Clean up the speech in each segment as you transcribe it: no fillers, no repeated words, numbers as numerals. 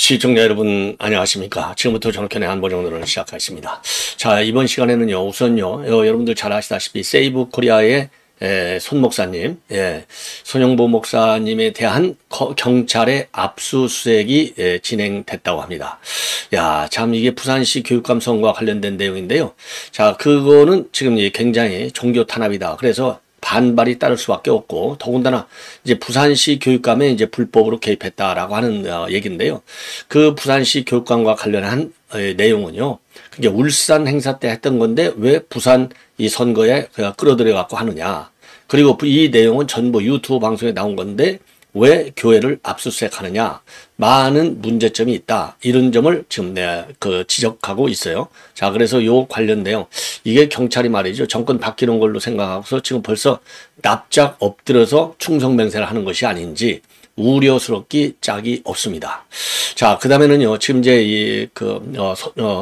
시청자 여러분 안녕하십니까. 지금부터 정확현의 한보정론을 시작하겠습니다. 자, 이번 시간에는요, 우선요, 여러분들 잘 아시다시피 세이브 코리아의 손 목사님, 손영보 목사님에 대한 경찰의 압수수색이 진행됐다고 합니다. 야, 참 이게 부산시 교육감 선거와 관련된 내용인데요. 자, 그거는 지금 굉장히 종교 탄압이다. 그래서 반발이 따를 수밖에 없고, 더군다나 이제 부산시 교육감에 이제 불법으로 개입했다라고 하는 얘기인데요. 그 부산시 교육감과 관련한 내용은요, 그게 울산 행사 때 했던 건데 왜 부산 이 선거에 끌어들여 갖고 하느냐. 그리고 이 내용은 전부 유튜브 방송에 나온 건데 왜 교회를 압수수색하느냐. 많은 문제점이 있다. 이런 점을 지금 지적하고 있어요. 자, 그래서 요 관련 내용, 이게 경찰이 말이죠. 정권 바뀌는 걸로 생각하고서 지금 벌써 납작 엎드려서 충성맹세를 하는 것이 아닌지 우려스럽기 짝이 없습니다. 자, 그 다음에는요, 지금 이제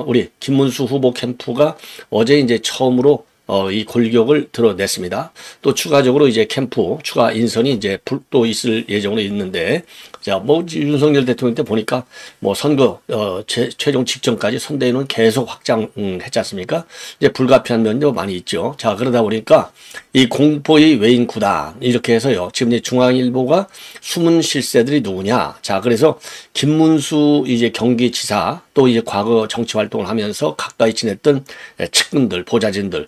우리 김문수 후보 캠프가 어제 이제 처음으로 이 골격을 드러냈습니다. 또 추가적으로 이제 캠프 추가 인선이 이제 또 있을 예정으로 있는데, 자, 윤석열 대통령 때 보니까 선거 최종 직전까지 선대위는 계속 확장했지 않습니까? 이제 불가피한 면도 많이 있죠. 자, 그러다 보니까 이 공포의 외인 구단 이렇게 해서요, 지금 이제 중앙일보가 숨은 실세들이 누구냐. 자, 그래서 김문수 이제 경기지사 또 이제 과거 정치 활동을 하면서 가까이 지냈던 측근들, 보좌진들,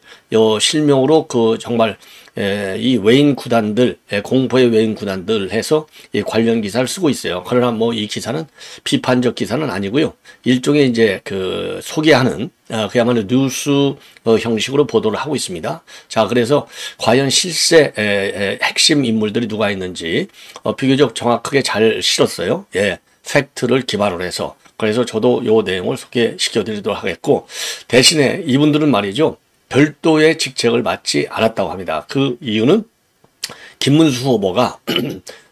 실명으로 정말 이 외인 구단들, 공포의 외인 구단들 해서 이 관련 기사를 쓰고 있어요. 그러나 이 기사는 비판적 기사는 아니고요. 일종의 이제 소개하는 그야말로 뉴스 형식으로 보도를 하고 있습니다. 자, 그래서 과연 실세 핵심 인물들이 누가 있는지 비교적 정확하게 잘 실었어요. 팩트를 기반으로 해서. 그래서 저도 요 내용을 소개시켜 드리도록 하겠고, 대신에 이분들은 말이죠, 별도의 직책을 맡지 않았다고 합니다. 그 이유는 김문수 후보가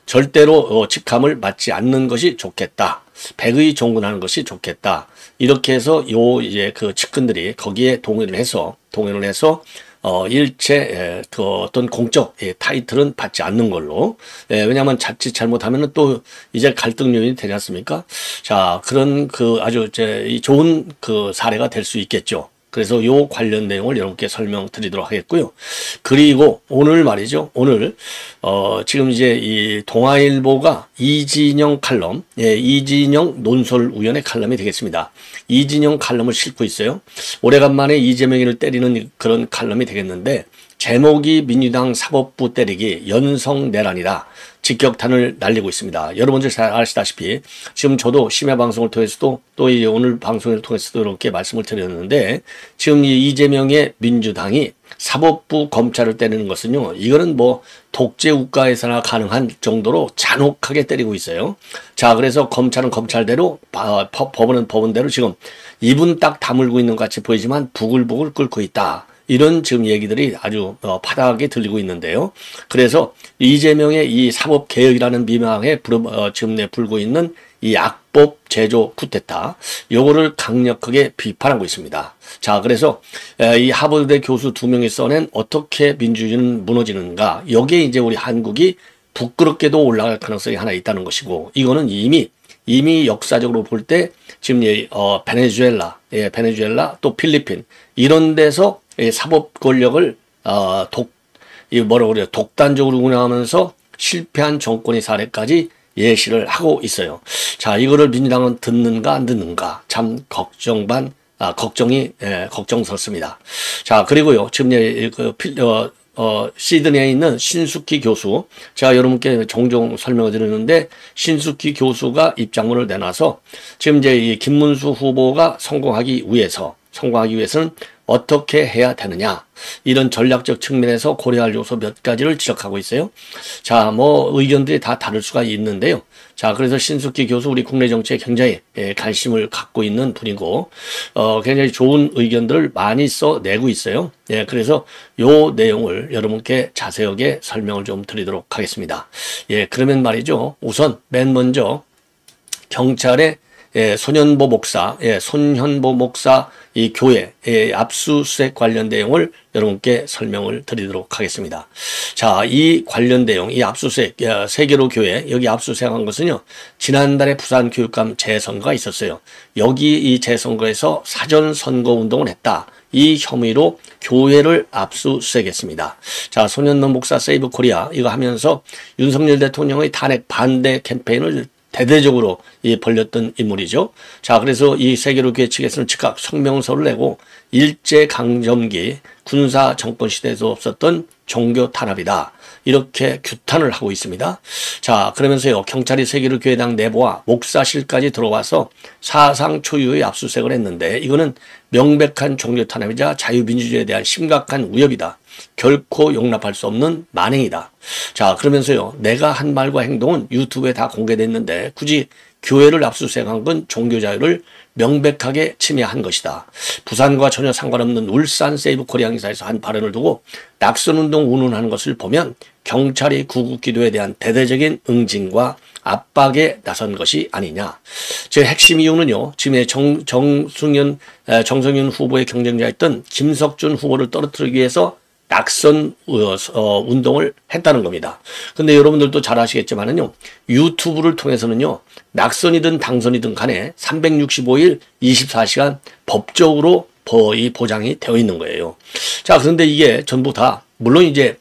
절대로 직함을 맡지 않는 것이 좋겠다. 백의 종군하는 것이 좋겠다. 이렇게 해서 이제 측근들이 거기에 동의를 해서 일체 어떤 공적 타이틀은 받지 않는 걸로. 왜냐하면 자칫 잘못하면은 또 이제 갈등 요인이 되지 않습니까? 자, 그런 아주 좋은 사례가 될 수 있겠죠. 그래서 요 관련 내용을 여러분께 설명드리도록 하겠고요. 그리고 오늘 말이죠. 오늘 지금 이제 이 동아일보가 이진영 칼럼, 이진영 논설위원회 칼럼이 되겠습니다. 이진영 칼럼을 싣고 있어요. 오래간만에 이재명이를 때리는 그런 칼럼이 되겠는데, 제목이 민주당 사법부 때리기 연성내란이다. 직격탄을 날리고 있습니다. 여러분들 잘 아시다시피 지금 저도 심야 방송을 통해서도 또 오늘 방송을 통해서도 이렇게 말씀을 드렸는데, 지금 이재명의 민주당이 사법부 검찰을 때리는 것은요, 이거는 독재 국가에서나 가능한 정도로 잔혹하게 때리고 있어요. 자, 그래서 검찰은 검찰대로, 법원은 법원대로 지금 입은 딱 다물고 있는 것 같이 보이지만 부글부글 끓고 있다. 이런 지금 얘기들이 아주 파다하게 들리고 있는데요. 그래서 이재명의 이 사법개혁이라는 미명에 지금 불고 있는 이 악법 제조 쿠데타, 요거를 강력하게 비판하고 있습니다. 자, 그래서 이 하버드대 교수 2명이 써낸 어떻게 민주주의는 무너지는가, 여기에 이제 우리 한국이 부끄럽게도 올라갈 가능성이 하나 있다는 것이고, 이거는 이미 역사적으로 볼 때 지금 베네수엘라 또 필리핀 이런 데서 사법 권력을 독단적으로 운영하면서 실패한 정권의 사례까지 예시를 하고 있어요. 자, 이거를 민주당은 듣는가 안 듣는가 참 걱정이 걱정스럽습니다. 자, 그리고요, 지금 시드니에 있는 신숙희 교수, 제가 여러분께 종종 설명을 드렸는데, 신숙희 교수가 입장문을 내놔서 지금 이제 이 김문수 후보가 성공하기 위해서는 어떻게 해야 되느냐, 이런 전략적 측면에서 고려할 요소 몇 가지를 지적하고 있어요. 자, 의견들이 다 다를 수가 있는데요. 자, 그래서 신숙희 교수 우리 국내 정치에 굉장히 관심을 갖고 있는 분이고, 굉장히 좋은 의견들을 많이 써내고 있어요. 그래서 요 내용을 여러분께 자세하게 설명을 좀 드리도록 하겠습니다. 그러면 말이죠. 우선 맨 먼저 경찰의 손현보 목사, 손현보 목사 이 교회 압수수색 관련 내용을 여러분께 설명을 드리도록 하겠습니다. 자, 이 관련 내용, 이 압수수색, 세계로 교회, 여기 압수수색한 것은요, 지난달에 부산 교육감 재선거가 있었어요. 여기 이 재선거에서 사전선거 운동을 했다. 이 혐의로 교회를 압수수색했습니다. 자, 손현보 목사 세이브 코리아 이거 하면서 윤석열 대통령의 탄핵 반대 캠페인을 대대적으로 벌렸던 인물이죠. 자, 그래서 이 세계로 교회 측에서는 즉각 성명서를 내고 일제강점기 군사 정권 시대에도 없었던 종교 탄압이다. 이렇게 규탄을 하고 있습니다. 자, 그러면서요, 경찰이 세계로 교회당 내부와 목사실까지 들어와서 사상 초유의 압수수색을 했는데 이거는 명백한 종교 탄압이자 자유민주주의에 대한 심각한 위협이다. 결코 용납할 수 없는 만행이다. 자, 그러면서요, 내가 한 말과 행동은 유튜브에 다 공개됐는데 굳이 교회를 압수수색한 건 종교 자유를 명백하게 침해한 것이다. 부산과 전혀 상관없는 울산 세이브 코리아 행사에서 한 발언을 두고 낙선운동 운운하는 것을 보면 경찰이 구국기도에 대한 대대적인 응징과 압박에 나선 것이 아니냐. 제 핵심 이유는요, 지금의 정성윤 후보의 경쟁자였던 김석준 후보를 떨어뜨리기 위해서 낙선 운동을 했다는 겁니다. 근데 여러분들도 잘 아시겠지만은요, 유튜브를 통해서는요, 낙선이든 당선이든 간에 365일 24시간 법적으로 보장이 되어 있는 거예요. 자, 그런데 이게 전부 다 물론 이제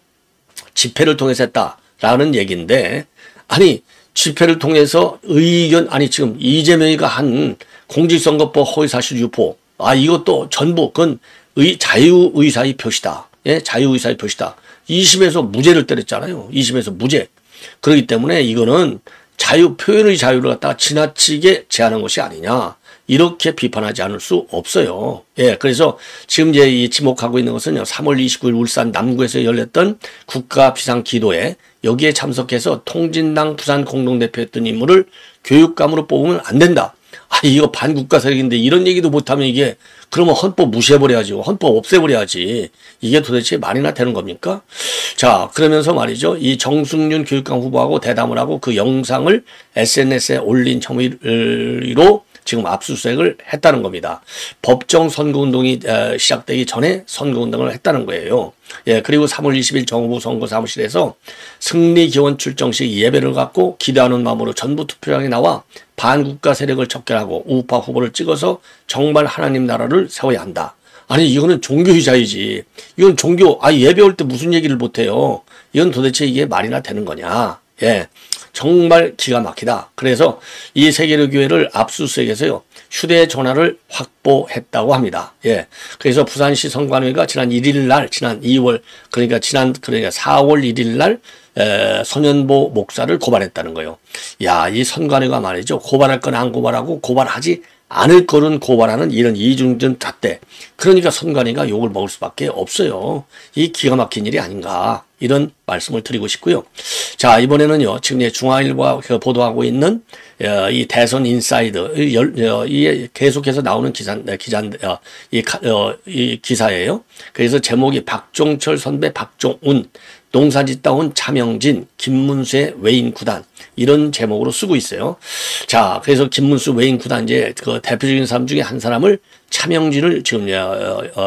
집회를 통해서 했다라는 얘기인데, 아니 집회를 통해서 의견, 아니 지금 이재명이가 한 공직선거법 허위사실 유포, 이것도 전부 그건 자유의사의 표시다. 예, 자유의사의 표시다. 2심에서 무죄를 때렸잖아요. 2심에서 무죄. 그렇기 때문에 이거는 표현의 자유를 갖다가 지나치게 제한한 것이 아니냐. 이렇게 비판하지 않을 수 없어요. 예, 그래서 지금 이제 이 지목하고 있는 것은요, 3월 29일 울산 남구에서 열렸던 국가 비상기도회, 여기에 참석해서 통진당 부산 공동대표였던 인물을 교육감으로 뽑으면 안 된다. 이거 반국가 세력인데 이런 얘기도 못하면 이게 그러면 헌법 무시해버려야지. 헌법 없애버려야지. 이게 도대체 말이나 되는 겁니까? 자, 그러면서 말이죠. 이 정승윤 교육감 후보하고 대담을 하고 그 영상을 SNS에 올린 혐의로 지금 압수수색을 했다는 겁니다. 법정 선거운동이 시작되기 전에 선거운동을 했다는 거예요. 예, 그리고 3월 20일 정부 선거사무실에서 승리기원 출정 시 예배를 갖고 기대하는 마음으로 전부 투표장에 나와 반국가 세력을 척결하고 우파 후보를 찍어서 정말 하나님 나라를 세워야 한다. 아니 이거는 종교의자이지. 이건 예배 올 때 무슨 얘기를 못해요. 이건 도대체 이게 말이나 되는 거냐. 예, 정말 기가 막히다. 그래서 이 세계로 교회를 압수수색해서요, 휴대전화를 확보했다고 합니다. 예, 그래서 부산시 선관위가 지난 1일 날, 지난 4월 1일 날 손현보 목사를 고발했다는 거예요. 야, 이 선관위가 말이죠, 고발할 건 안 고발하고 고발하지 않을 거는 고발하는 이런 이중전 잣대. 그러니까 선관위가 욕을 먹을 수밖에 없어요. 이 기가 막힌 일이 아닌가, 이런 말씀을 드리고 싶고요. 자, 이번에는요, 지금 중앙일보가 보도하고 있는 이 대선 인사이드, 이 계속해서 나오는 이 기사예요. 그래서 제목이 박종철 선배 박종운, 농사짓다 온 차명진, 김문수의 외인 구단, 이런 제목으로 쓰고 있어요. 자, 그래서 김문수 외인 구단 이제 그 대표적인 사람 중에 한 사람을 차명진을 지금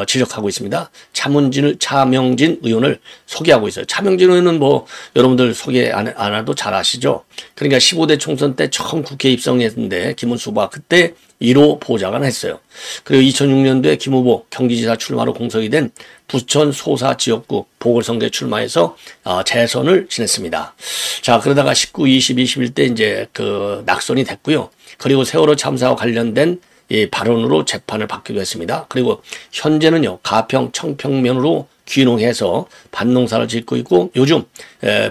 지적하고 있습니다. 차명진 의원을 소개하고 있어요. 차명진 의원은 뭐 여러분들 소개 안 해도 잘 아시죠? 그러니까 15대 총선 때 처음 국회에 입성했는데 김문수 후보가 그때 1호 보좌관 했어요. 그리고 2006년도에 김 후보 경기지사 출마로 공석이 된 부천 소사 지역구 보궐선거에 출마해서 재선을 지냈습니다. 자, 그러다가 19, 20, 21대 이제 그 낙선이 됐고요. 그리고 세월호 참사와 관련된 이 발언으로 재판을 받기도 했습니다. 그리고 현재는요, 가평, 청평면으로 귀농해서 밭농사를 짓고 있고 요즘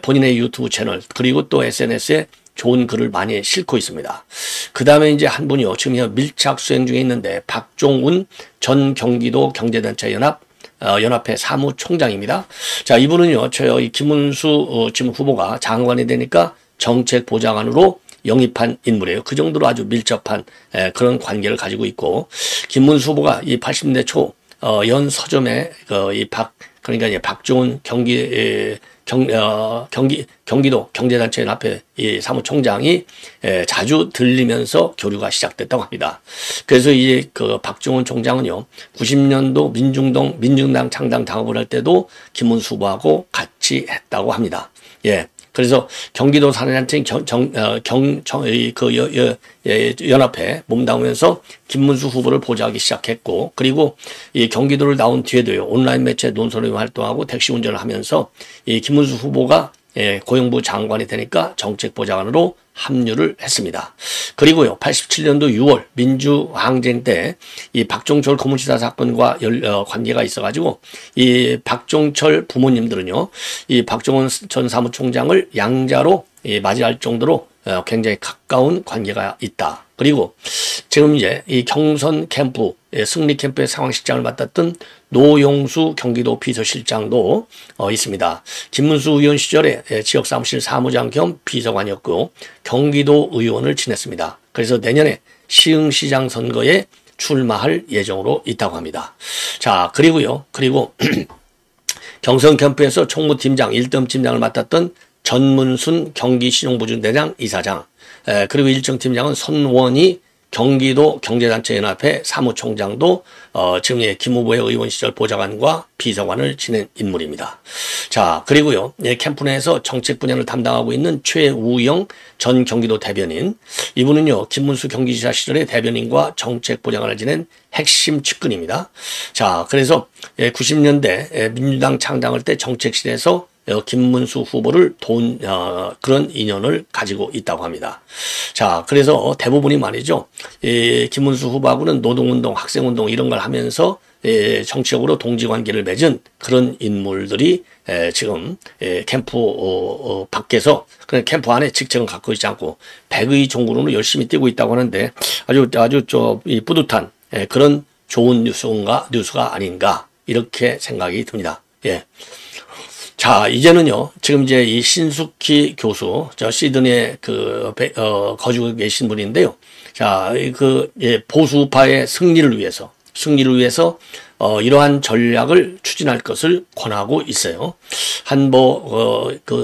본인의 유튜브 채널 그리고 또 SNS에 좋은 글을 많이 싣고 있습니다. 그 다음에 이제 한 분이요, 지금 밀착 수행 중에 있는데 박종운 전 경기도 경제단체 연합회 사무총장입니다. 자, 이분은요, 이 김문수 지금 후보가 장관이 되니까 정책보좌관으로 영입한 인물이에요. 그 정도로 아주 밀접한 그런 관계를 가지고 있고, 김문수 후보가 이 80년대 초 연 서점에 그러니까 박종훈 경기도 경제단체연합회 이 사무총장이 자주 들리면서 교류가 시작됐다고 합니다. 그래서 이제 그 박종원 총장은요, 90년도 민중당 창당 작업을 할 때도 김문수 후보하고 같이 했다고 합니다. 예. 그래서 경기도 사회단체 연합회 몸담으면서 김문수 후보를 보좌하기 시작했고, 그리고 이 경기도를 나온 뒤에도요, 온라인 매체 논설위 활동하고 택시 운전을 하면서 이 김문수 후보가 고용부 장관이 되니까 정책보좌관으로 합류를 했습니다. 그리고요, 87년도 6월 민주항쟁 때 이 박종철 고문치사 사건과 관계가 있어가지고 이 박종철 부모님들은요, 이 박종원 전 사무총장을 양자로 맞이할 정도로 굉장히 가까운 관계가 있다. 그리고 지금 이제 이 경선 캠프, 승리 캠프의 상황실장을 맡았던 노용수 경기도 비서실장도 있습니다. 김문수 의원 시절에 지역사무실 사무장 겸 비서관이었고 경기도 의원을 지냈습니다. 그래서 내년에 시흥시장 선거에 출마할 예정으로 있다고 합니다. 자, 그리고 경선 캠프에서 총무팀장 1등 팀장을 맡았던 전문순 경기신용보증대장 이사장, 그리고 1등 팀장은 손원희 경기도 경제단체연합회 사무총장도 지금 김 후보의 의원 시절 보좌관과 비서관을 지낸 인물입니다. 자, 그리고요, 캠프 내에서 정책 분야를 담당하고 있는 최우영 전 경기도 대변인, 이분은요, 김문수 경기지사 시절의 대변인과 정책 보좌관을 지낸 핵심 측근입니다. 자, 그래서 90년대 민주당 창당할 때 정책실에서 김문수 후보를 도운 그런 인연을 가지고 있다고 합니다. 자, 그래서 대부분이 말이죠, 김문수 후보하고는 노동운동, 학생운동 이런 걸 하면서 정치적으로 동지관계를 맺은 그런 인물들이 지금 캠프 밖에서, 그냥 캠프 안에 직책은 갖고 있지 않고 백의 종군으로 열심히 뛰고 있다고 하는데 아주 뿌듯한 그런 좋은 뉴스가 아닌가 이렇게 생각이 듭니다. 예. 자, 이제는요, 지금 이제 이 신숙희 교수, 시드니에 거주고 계신 분인데요. 자, 보수파의 승리를 위해서 이러한 전략을 추진할 것을 권하고 있어요.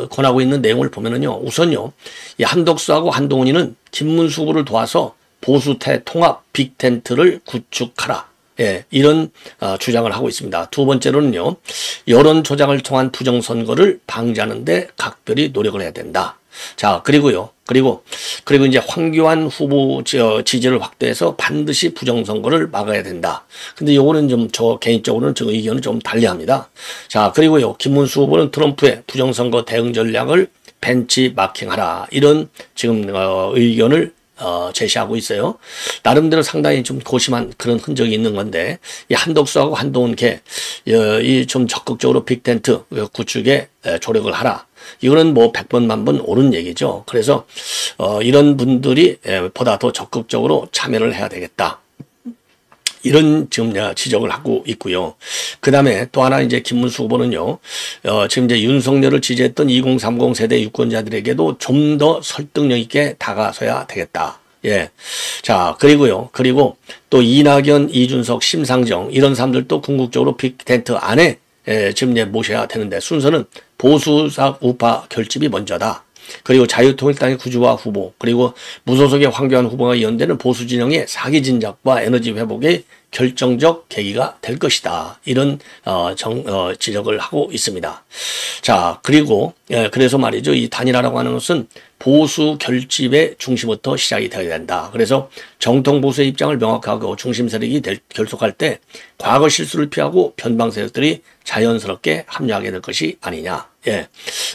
권하고 있는 내용을 보면은요, 우선요, 이 한덕수하고 한동훈이는 김문수 후보를 도와서 보수태 통합 빅텐트를 구축하라. 예, 이런 주장을 하고 있습니다. 두 번째로는요, 여론 조작을 통한 부정선거를 방지하는 데 각별히 노력을 해야 된다. 자, 그리고 이제 황교안 후보 지지를 확대해서 반드시 부정선거를 막아야 된다. 근데 요거는 저 개인적으로는 저 의견을 좀 달리합니다. 자, 그리고요, 김문수 후보는 트럼프의 부정선거 대응 전략을 벤치마킹하라. 이런 지금 의견을 제시하고 있어요. 나름대로 상당히 좀 고심한 그런 흔적이 있는 건데, 이 한덕수하고 한동훈 이 좀 적극적으로 빅텐트 구축에 조력을 하라. 이거는 뭐 100번 만번 옳은 얘기죠. 그래서 이런 분들이 보다 더 적극적으로 참여를 해야 되겠다. 이런 지금 지적을 하고 있고요. 그 다음에 또 하나 이제 김문수 후보는요, 지금 이제 윤석열을 지지했던 2030 세대 유권자들에게도 좀 더 설득력 있게 다가서야 되겠다. 예. 자, 그리고 또 이낙연, 이준석, 심상정 이런 사람들도 궁극적으로 빅텐트 안에 지금 이제 모셔야 되는데, 순서는 보수사 우파 결집이 먼저다. 그리고 자유통일당의 구주화 후보, 그리고 무소속의 황교안 후보가 연대는 보수 진영의 사기 진작과 에너지 회복의 결정적 계기가 될 것이다. 이런 지적을 하고 있습니다. 자, 그래서 말이죠, 이 단일화라고 하는 것은 보수 결집의 중심부터 시작이 되어야 된다. 그래서 정통 보수의 입장을 명확하고 중심 세력이 결속할 때 과거 실수를 피하고 편방 세력들이 자연스럽게 합류하게 될 것이 아니냐. 예.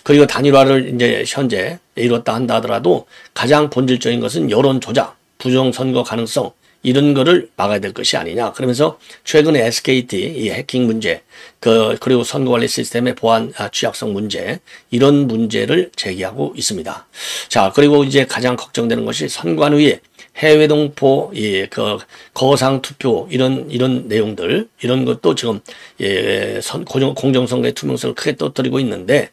그리고 단일화를 이제 현재 이뤘다 한다 하더라도 가장 본질적인 것은 여론 조작, 부정선거 가능성, 이런 거를 막아야 될 것이 아니냐. 그러면서 최근에 SKT 이 해킹 문제, 그리고 선거관리 시스템의 보안 취약성 문제, 이런 문제를 제기하고 있습니다. 자, 그리고 이제 가장 걱정되는 것이 선관위의 해외 동포, 거상 투표, 이런 내용들, 이런 것도 지금, 공정선거의 투명성을 크게 떠뜨리고 있는데,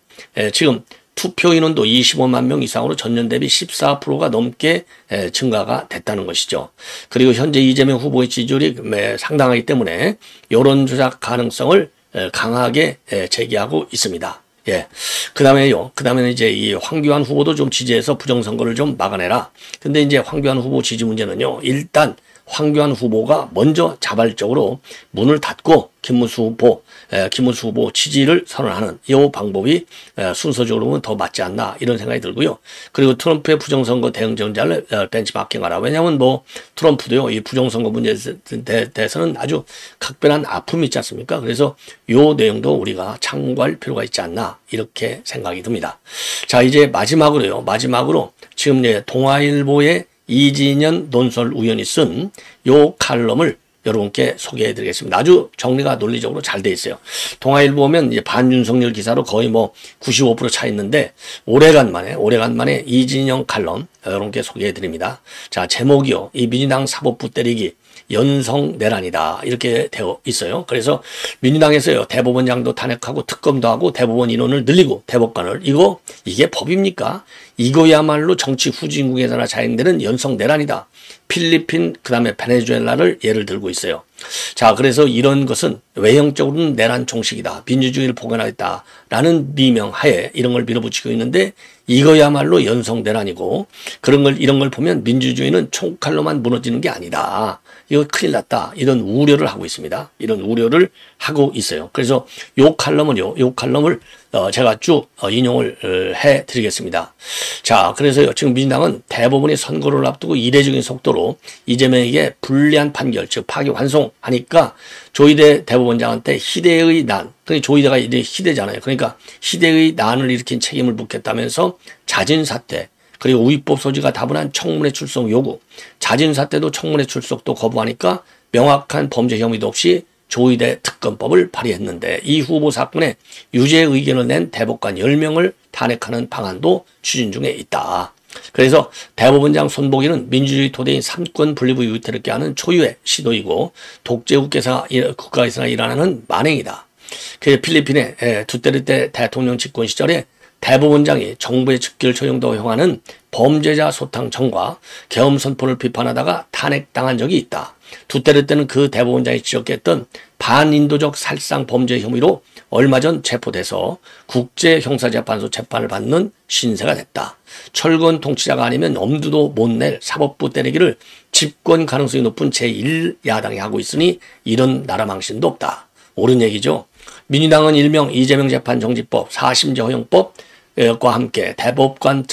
지금 투표 인원도 25만 명 이상으로 전년 대비 14%가 넘게 증가가 됐다는 것이죠. 그리고 현재 이재명 후보의 지지율이 상당하기 때문에 여론 조작 가능성을 강하게 제기하고 있습니다. 예. 그 다음에는 이제 이 황교안 후보도 좀 지지해서 부정선거를 좀 막아내라. 근데 이제 황교안 후보 지지 문제는요, 일단 황교안 후보가 먼저 자발적으로 문을 닫고 김문수 후보 지지를 선언하는 이 방법이 순서적으로 보면 더 맞지 않나 이런 생각이 들고요. 그리고 트럼프의 부정선거 대응 전략을 벤치마킹하라. 왜냐하면 뭐 트럼프도요, 이 부정선거 문제에 대해서는 아주 각별한 아픔이 있지 않습니까? 그래서 요 내용도 우리가 참고할 필요가 있지 않나 이렇게 생각이 듭니다. 자, 이제 마지막으로 지금 동아일보의 이진현 논설위원이 쓴 요 칼럼을 여러분께 소개해 드리겠습니다. 아주 정리가 논리적으로 잘 돼 있어요. 동아일보 보면 이제 반윤석열 기사로 거의 뭐 95% 차 있는데 오래간만에 이진영 칼럼 여러분께 소개해 드립니다. 자, 제목이요. 이 민주당 사법부 때리기 연성 내란이다 이렇게 되어 있어요. 그래서 민주당에서요, 대법원장도 탄핵하고 특검도 하고 대법원 인원을 늘리고 대법관을 이게 법입니까? 이거야말로 정치 후진국에서나 자행되는 연성 내란이다. 필리핀 그다음에 베네수엘라를 예를 들고 있어요. 자, 그래서 이런 것은 외형적으로는 내란 종식이다. 민주주의를 복원하겠다라는 미명하에 이런 걸 밀어붙이고 있는데 이거야말로 연성 내란이고 이런 걸 보면 민주주의는 총칼로만 무너지는 게 아니다. 이거 큰일 났다. 이런 우려를 하고 있습니다. 이런 우려를 하고 있어요. 그래서 요 칼럼을 제가 쭉 인용을 해 드리겠습니다. 자, 그래서요, 지금 민주당은 대법원이 선거를 앞두고 이례적인 속도로 이재명에게 불리한 판결, 즉 파기환송하니까 조희대 대법원장한테 희대의 난, 조희대가 이제 희대잖아요. 그러니까 희대의 난을 일으킨 책임을 묻겠다면서 자진사퇴, 그리고 우위법 소지가 다분한 청문회 출석 요구, 자진사퇴도 청문회 출석도 거부하니까 명확한 범죄 혐의도 없이 조희대 특검법을 발의했는데 이 후보 사건에 유죄 의견을 낸 대법관 10명을 탄핵하는 방안도 추진 중에 있다. 그래서 대법원장 손보기는 민주주의 토대인 삼권 분립의 위태롭게 깨하는 초유의 시도이고 독재 국가에서나 일어나는 만행이다. 그 필리핀의 두테르테 대통령 집권 시절에 대법원장이 정부의 직결 처형도 허용하는 범죄자 소탕정과 계엄 선포를 비판하다가 탄핵당한 적이 있다. 두테르테는 그 대법원장이 지적했던 반인도적 살상 범죄 혐의로 얼마 전 체포돼서 국제형사재판소 재판을 받는 신세가 됐다. 철권 통치자가 아니면 엄두도 못 낼 사법부 때리기를 집권 가능성이 높은 제1야당이 하고 있으니 이런 나라 망신도 없다. 옳은 얘기죠. 민주당은 일명 이재명 재판 정지법, 4심제 허용법 과 함께 대법관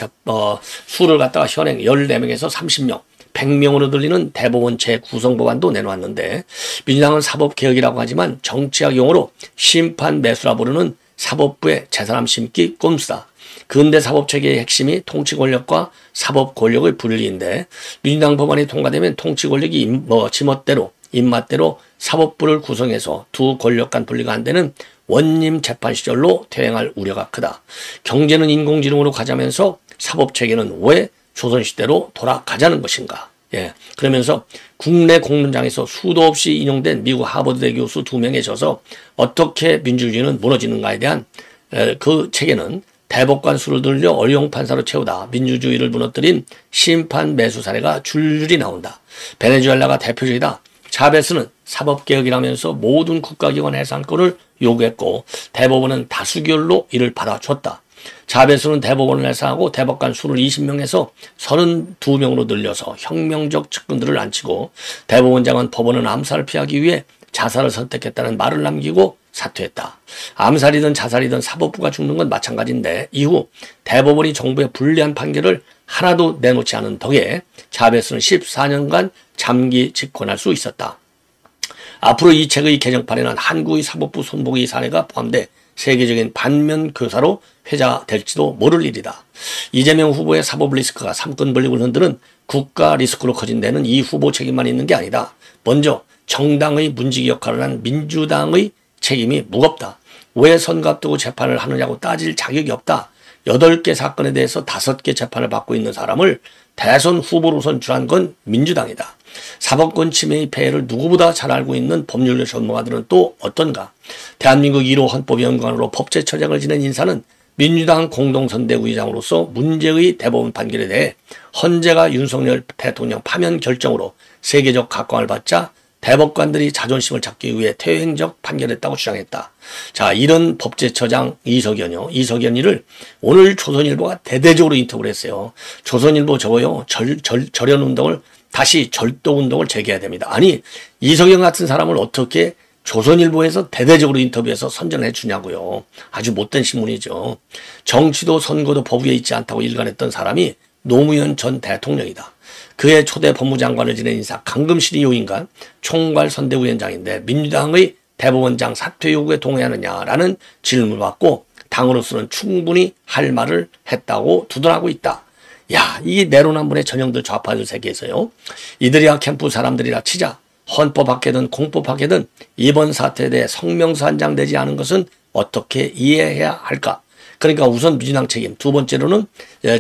수를 갖다가 현행 14명에서 30명, 100명으로 늘리는 대법원 재구성법안도 내놓았는데 민주당은 사법개혁이라고 하지만 정치학 용어로 심판 매수라 부르는 사법부의 제사람 심기 꼼수다. 근대 사법체계의 핵심이 통치권력과 사법권력의 분리인데 민주당 법안이 통과되면 통치권력이 지멋대로 입맛대로 사법부를 구성해서 두 권력 간 분리가 안 되는 원님 재판 시절로 퇴행할 우려가 크다. 경제는 인공지능으로 가자면서 사법체계는 왜 조선시대로 돌아가자는 것인가. 예. 그러면서 국내 공론장에서 수도 없이 인용된 미국 하버드대 교수 2명에 져서 어떻게 민주주의는 무너지는가에 대한 그 체계는 대법관 수를 늘려 어용 판사로 채우다 민주주의를 무너뜨린 심판 매수 사례가 줄줄이 나온다. 베네수엘라가 대표적이다. 차베스는 사법개혁이라면서 모든 국가기관 해산권을 요구했고 대법원은 다수결로 이를 받아줬다. 차베스는 대법원을 해산하고 대법관 수를 20명에서 32명으로 늘려서 혁명적 측근들을 앉히고 대법원장은 법원은 암살을 피하기 위해 자살을 선택했다는 말을 남기고 사퇴했다. 암살이든 자살이든 사법부가 죽는 건 마찬가지인데 이후 대법원이 정부의 불리한 판결을 하나도 내놓지 않은 덕에 차베스는 14년간 잠기 집권할 수 있었다. 앞으로 이 책의 개정판에는 한국의 사법부 손보기 사례가 포함돼 세계적인 반면 교사로 회자될지도 모를 일이다. 이재명 후보의 사법 리스크가 삼권 분립을 흔드는 국가 리스크로 커진 데는 이 후보 책임만 있는 게 아니다. 먼저 정당의 문지기 역할을 한 민주당의 책임이 무겁다. 왜 선거 앞두고 재판을 하느냐고 따질 자격이 없다. 8개 사건에 대해서 5개 재판을 받고 있는 사람을 대선 후보로 선출한 건 민주당이다. 사법권 침해의 폐해를 누구보다 잘 알고 있는 법률 전문가들은 또 어떤가? 대한민국 1호 헌법연구관으로 법제처장을 지낸 인사는 민주당 공동선대위의장으로서 문제의 대법원 판결에 대해 헌재가 윤석열 대통령 파면 결정으로 세계적 각광을 받자 대법관들이 자존심을 찾기 위해 퇴행적 판결했다고 주장했다. 자, 이런 법제처장 이석연이를 오늘 조선일보가 대대적으로 인터뷰를 했어요. 조선일보 저거요, 절연운동을 다시 절도운동을 재개해야 됩니다. 아니, 이석연 같은 사람을 어떻게 조선일보에서 대대적으로 인터뷰해서 선전해 주냐고요. 아주 못된 신문이죠. 정치도 선거도 법 위에 있지 않다고 일관했던 사람이 노무현 전 대통령이다. 그의 초대 법무장관을 지낸 인사 강금실이 요인간 총괄 선대위원장인데 민주당의 대법원장 사퇴 요구에 동의하느냐라는 질문을 받고 당으로서는 충분히 할 말을 했다고 두둔하고 있다. 야, 이 내로남불의 전형들 좌파들 세계에서요. 이들이야 캠프 사람들이라 치자. 헌법학회든 공법학회든 이번 사태에 대해 성명서 한 장 내지 않은 것은 어떻게 이해해야 할까? 그러니까 우선 민주당 책임, 두 번째로는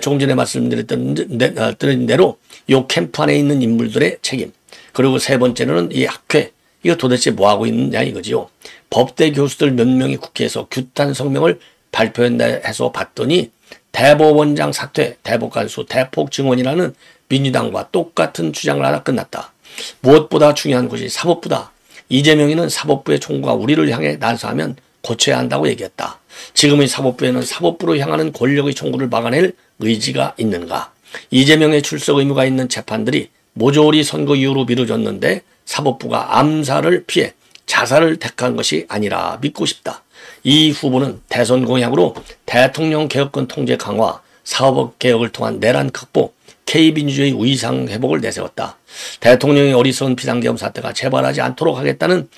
조금 전에 말씀드렸던 대로 이 캠프 안에 있는 인물들의 책임, 그리고 세 번째로는 이 학회, 이거 도대체 뭐하고 있느냐 이거지요. 법대 교수들 몇 명이 국회에서 규탄 성명을 발표했나 해서 봤더니 대법원장 사퇴, 대법관수, 대폭 증언이라는 민주당과 똑같은 주장을 하다 끝났다. 무엇보다 중요한 것이 사법부다. 이재명이는 사법부의 총무가 우리를 향해 난사하면 고쳐야 한다고 얘기했다. 지금의 사법부에는 사법부로 향하는 권력의 총구를 막아낼 의지가 있는가? 이재명의 출석 의무가 있는 재판들이 모조리 선거 이후로 미뤄졌는데 사법부가 암살을 피해 자살을 택한 것이 아니라 믿고 싶다. 이 후보는 대선 공약으로 대통령 개혁권 통제 강화, 사법 개혁을 통한 내란 극복, K민주주의 위상 회복을 내세웠다. 대통령의 어리석은 비상계엄 사태가 재발하지 않도록 하겠다는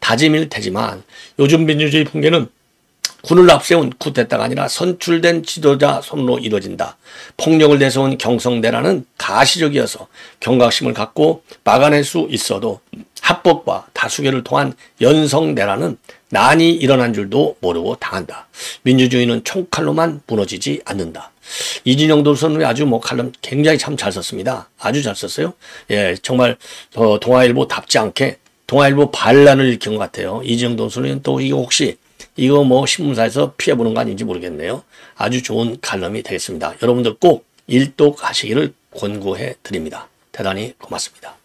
다짐일 테지만 요즘 민주주의 붕괴는 군을 앞세운 쿠데타가 아니라 선출된 지도자 손으로 이루어진다. 폭력을 내세운 경성내란은 가시적이어서 경각심을 갖고 막아낼 수 있어도 합법과 다수결을 통한 연성내란은 난이 일어난 줄도 모르고 당한다. 민주주의는 총칼로만 무너지지 않는다. 이진영 교수는 아주 칼럼 굉장히 참 잘 썼습니다. 아주 잘 썼어요. 예, 정말 동아일보 답지 않게 동아일보 반란을 일으킨 것 같아요. 이진영 교수는 또 이거 혹시 이거 신문사에서 피해보는 거 아닌지 모르겠네요. 아주 좋은 칼럼이 되겠습니다. 여러분들 꼭 일독하시기를 권고해 드립니다. 대단히 고맙습니다.